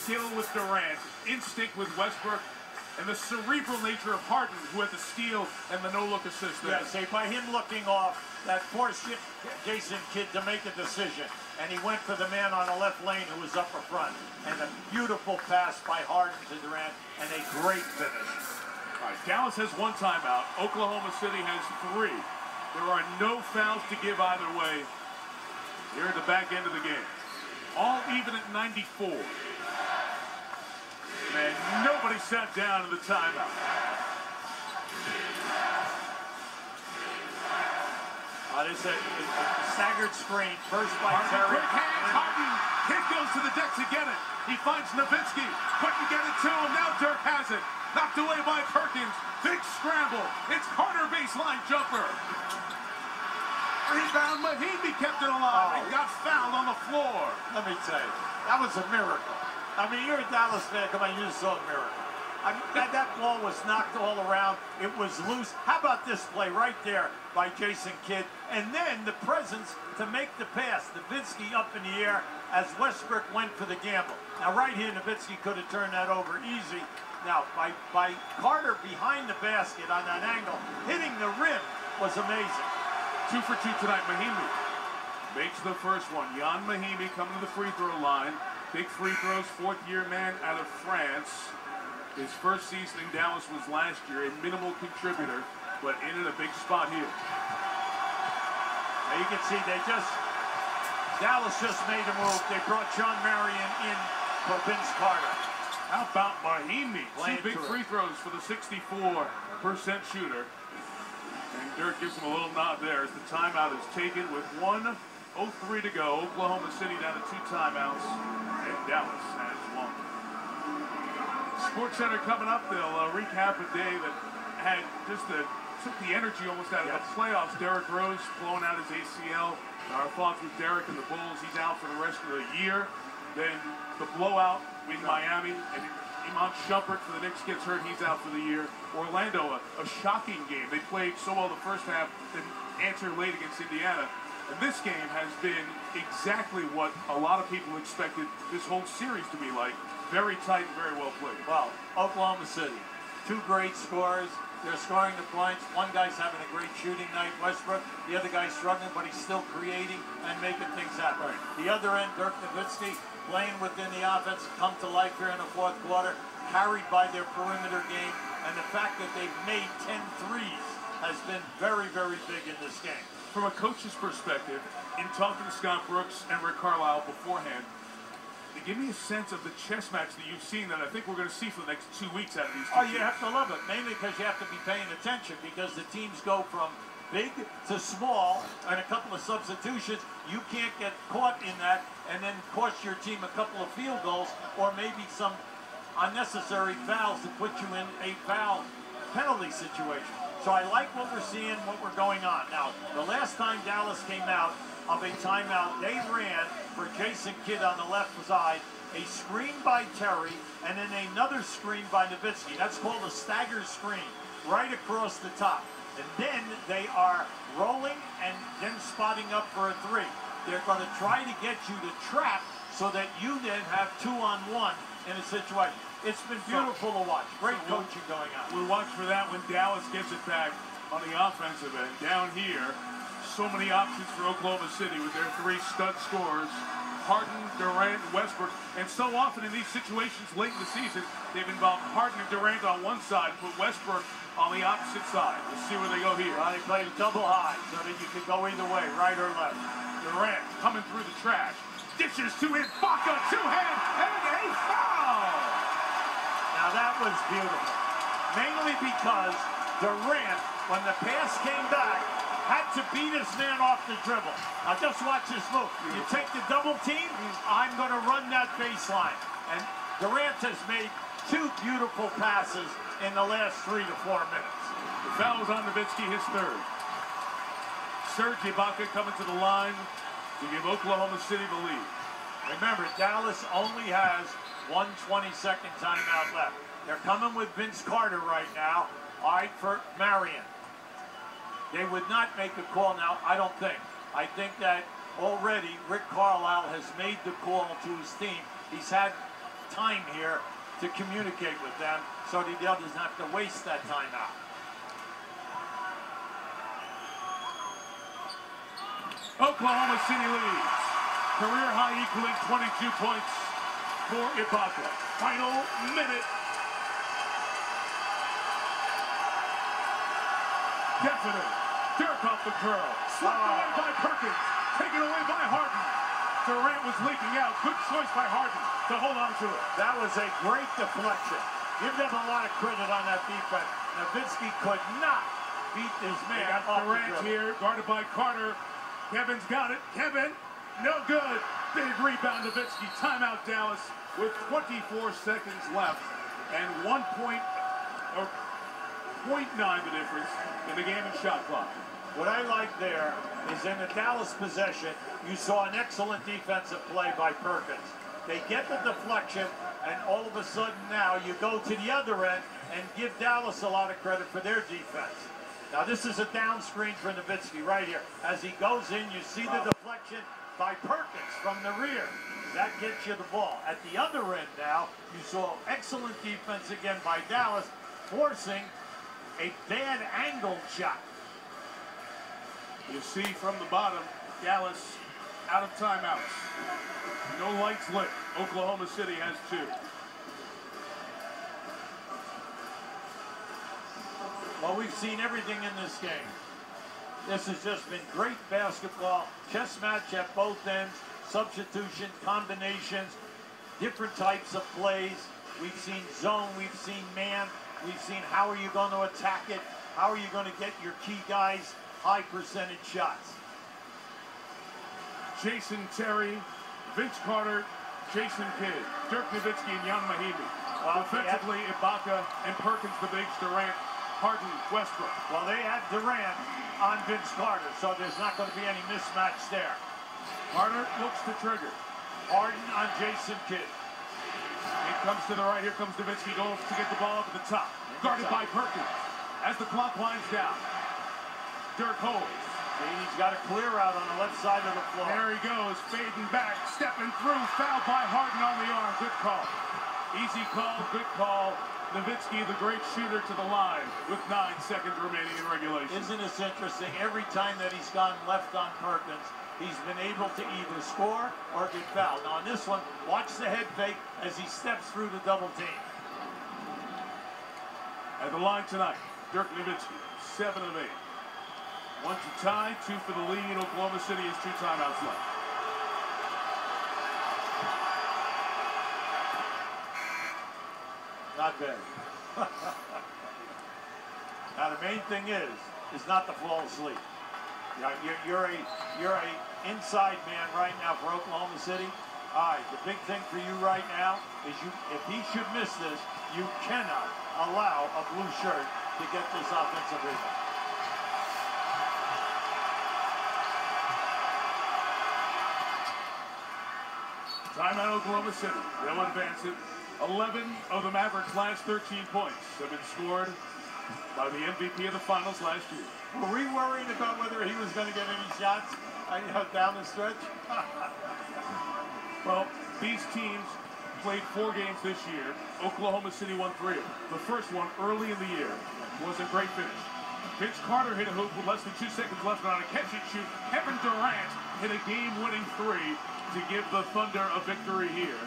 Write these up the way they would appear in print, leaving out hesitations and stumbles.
skill with Durant, instinct with Westbrook, and the cerebral nature of Harden, who had the steal and the no-look assist there. Yeah, by him looking off, that forced Jason Kidd to make a decision. And he went for the man on the left lane who was up front. And a beautiful pass by Harden to Durant, and a great finish. All right, Dallas has one timeout. Oklahoma City has 3. There are no fouls to give either way here at the back end of the game. All even at 94. And nobody sat down in the timeout. It's a staggered screen. First by Terry. Quick hands. Harden. Kidd goes to the deck to get it. He finds Nowitzki. Couldn't get it to him. Now Dirk has it. Knocked away by Perkins. Big scramble. It's Carter baseline jumper. Rebound. Mahinmi kept it alive and got fouled on the floor. Let me tell you, that was a miracle. I mean, you're a Dallas fan. Come on, you saw a miracle. I mean, that ball was knocked all around. It was loose. How about this play right there by Jason Kidd? And then the presence to make the pass. Nowitzki up in the air as Westbrook went for the gamble. Now, right here, Nowitzki could have turned that over easy. Now, by Carter behind the basket on that angle, hitting the rim was amazing. 2 for 2 tonight. Mahinmi makes the first one. Ian Mahinmi coming to the free throw line. Big free throws, 4th-year man out of France. His first season in Dallas was last year, a minimal contributor, but in a big spot here. Now you can see Dallas just made a move. They brought John Marion in for Vince Carter. How about Mahinmi? 2 big free throws for the 64% shooter. And Dirk gives him a little nod there as the timeout is taken with 1:03 to go. Oklahoma City down to 2 timeouts, and Dallas has 1. SportsCenter coming up. They'll recap a day that had took the energy almost out of the playoffs. Derrick Rose blowing out his ACL. Our thoughts with Derrick and the Bulls. He's out for the rest of the year. Then the blowout in Miami, and Iman Shumpert for the Knicks gets hurt. He's out for the year. Orlando, a shocking game. They played so well the first half, then answered late against Indiana. And this game has been exactly what a lot of people expected this whole series to be like. Very tight and very well played. Well, Oklahoma City, 2 great scorers. They're scoring the points. One guy's having a great shooting night, Westbrook. The other guy's struggling, but he's still creating and making things happen. Right. The other end, Dirk Nowitzki, playing within the offense, come to life here in the 4th quarter, carried by their perimeter game. And the fact that they've made 10 threes has been very, very big in this game. From a coach's perspective, in talking to Scott Brooks and Rick Carlisle beforehand, give me a sense of the chess match that you've seen that I think we're going to see for the next 2 weeks out of these 2 teams. You have to love it, mainly because you have to be paying attention, because the teams go from big to small, and a couple of substitutions. You can't get caught in that and then cost your team a couple of field goals or maybe some unnecessary fouls to put you in a foul penalty situation. So I like what we're seeing, what we're going on. Now, the last time Dallas came out of a timeout, they ran for Jason Kidd on the left side, a screen by Terry, and then another screen by Nowitzki. That's called a stagger screen, right across the top. And then they are rolling and then spotting up for a 3. They're going to try to get you to trap so that you then have 2-on-1 in a situation. It's been beautiful to watch. Great coaching going on. We'll watch for that when Dallas gets it back on the offensive end. Down here, so many options for Oklahoma City with their 3 stud scorers, Harden, Durant, Westbrook. And so often in these situations late in the season, they've involved Harden and Durant on one side, put Westbrook on the opposite side. We'll see where they go here. Well, they played double high so that you could go either way, right or left. Durant coming through the trash. Dishes to Ibaka, 2-hand, and a foul! Now that was beautiful. Mainly because Durant, when the pass came back, had to beat his man off the dribble. Now just watch this move. You take the double team, I'm going to run that baseline. And Durant has made 2 beautiful passes in the last 3 to 4 minutes. The foul was on Nowitzki, his 3rd. Serge Ibaka coming to the line to give Oklahoma City the lead. Remember, Dallas only has 1 20-second timeout left. They're coming with Vince Carter right now. All right, for Marion. They would not make a call now, I don't think. I think that already Rick Carlisle has made the call to his team. He's had time here to communicate with them so the other doesn't have to waste that time out. Oklahoma City leads. Career high equaling 22 points for Ibaka. Final minute. Definite. Dirk off the curl. Swept away by Perkins. Taken away by Harden. Durant was leaking out. Good choice by Harden to hold on to it. That was a great deflection. Give them a lot of credit on that defense. Nowitzki could not beat this man off Durant the dribble. here, guarded by Carter. Kevin's got it. Kevin, no good. Big rebound, Nowitzki. Timeout, Dallas, with 24 seconds left. And 1.9 the difference in the game and shot clock. What I like there is in the Dallas possession, you saw an excellent defensive play by Perkins. They get the deflection, and all of a sudden now you go to the other end and give Dallas a lot of credit for their defense. Now this is a down screen for Nowitzki right here. As he goes in, you see the deflection by Perkins from the rear. That gets you the ball. At the other end now, you saw excellent defense again by Dallas, forcing a bad angled shot. You see from the bottom, Dallas out of timeouts. No lights lit. Oklahoma City has 2. Well, we've seen everything in this game. This has just been great basketball. Chess match at both ends. Substitution, combinations, different types of plays. We've seen zone, we've seen man. We've seen how are you going to attack it? How are you going to get your key guys high percentage shots? Jason Terry, Vince Carter, Jason Kidd, Dirk Nowitzki, and Jan Mahimi. Offensively, Ibaka and Perkins, the bigs, Durant, Harden, Westbrook. Well, they had Durant on Vince Carter, so there's not going to be any mismatch there. Carter looks to trigger. Harden on Jason Kidd. It comes to the right. Here comes Nowitzki. Goes to get the ball up at the top. Guarded by Perkins. As the clock winds down, Dirk holds. He's got a clear out on the left side of the floor. There he goes, fading back, stepping through. Foul by Harden on the arm. Good call. Easy call, good call. Nowitzki, the great shooter, to the line with 9 seconds remaining in regulation. Isn't this interesting? Every time that he's gone left on Perkins, he's been able to either score or get fouled. Now on this one, watch the head fake as he steps through the double team. At the line tonight, Dirk Nowitzki, 7 of 8. 1 to tie, 2 for the lead. Oklahoma City has 2 timeouts left. Not bad. Now the main thing is not to fall asleep. You're a inside man right now for Oklahoma City. All right, the big thing for you right now is if he should miss this, you cannot allow a blue shirt to get this offensive rebound. Timeout, Oklahoma City. They'll advance it. 11 of the Mavericks' last 13 points have been scored by the MVP of the finals last year. Were we worried about whether he was going to get any shots down the stretch? Well, these teams played 4 games this year. Oklahoma City won 3 of them. The first one early in the year was a great finish. Vince Carter hit a hoop with less than 2 seconds left on a catch-and-shoot. Kevin Durant hit a game-winning 3 to give the Thunder a victory here.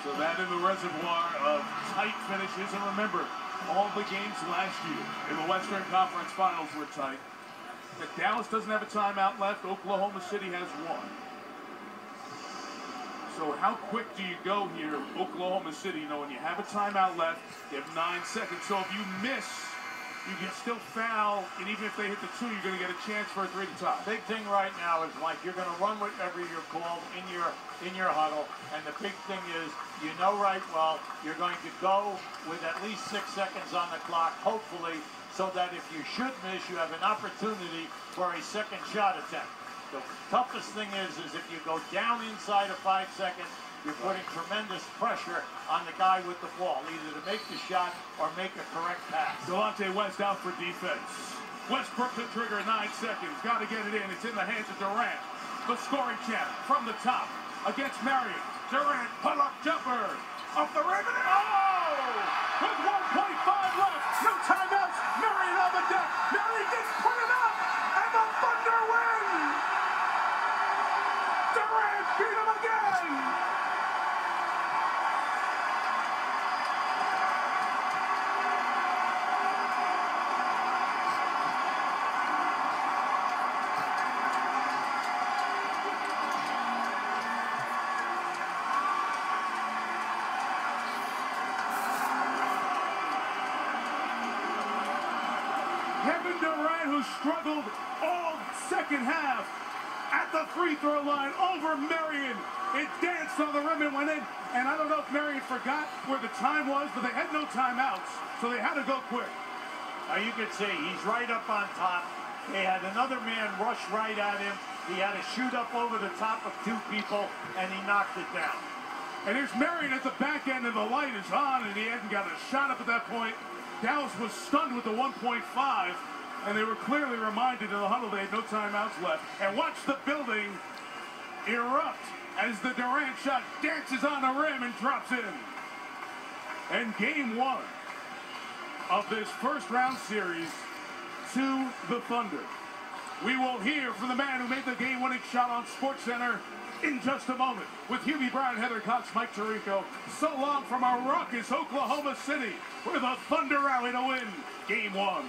So that in the reservoir of tight finishes. And remember, all the games last year in the Western Conference Finals were tight. If Dallas doesn't have a timeout left, Oklahoma City has 1. So how quick do you go here, Oklahoma City, knowing you have a timeout left, you have 9 seconds. So if you miss, you can still foul, and even if they hit the 2, you're going to get a chance for a 3 to tie. Big thing right now is, Mike, you're going to run whatever you're called in your huddle, and the big thing is, you know right well, you're going to go with at least 6 seconds on the clock, hopefully, so that if you should miss, you have an opportunity for a second shot attempt. The toughest thing is if you go down inside of 5 seconds, you're putting tremendous pressure on the guy with the ball, either to make the shot or make a correct pass. Delonte West out for defense. Westbrook to trigger, 9 seconds. Got to get it in. It's in the hands of Durant. The scoring champ from the top against Marion. Durant, pull-up jumper, off the rim, and oh! With 1.5 left, no timeouts, Marion on the deck. Marion gets put it up, and the Thunder win! Durant beat him again! Kevin Durant, who struggled all second half at the free throw line over Marion. It danced on the rim and went in. And I don't know if Marion forgot where the time was, but they had no timeouts, so they had to go quick. Now you can see he's right up on top. They had another man rush right at him. He had to shoot up over the top of two people, and he knocked it down. And here's Marion at the back end, and the light is on, and he hadn't got a shot up at that point. Dallas was stunned with the 1.5, and they were clearly reminded in the huddle they had no timeouts left. And watch the building erupt as the Durant shot dances on the rim and drops in. And game one of this first round series to the Thunder. We will hear from the man who made the game-winning shot on SportsCenter in just a moment. With Hubie Brown, Heather Cox, Mike Tirico. So long from our raucous Oklahoma City, where the Thunder rally to win game one.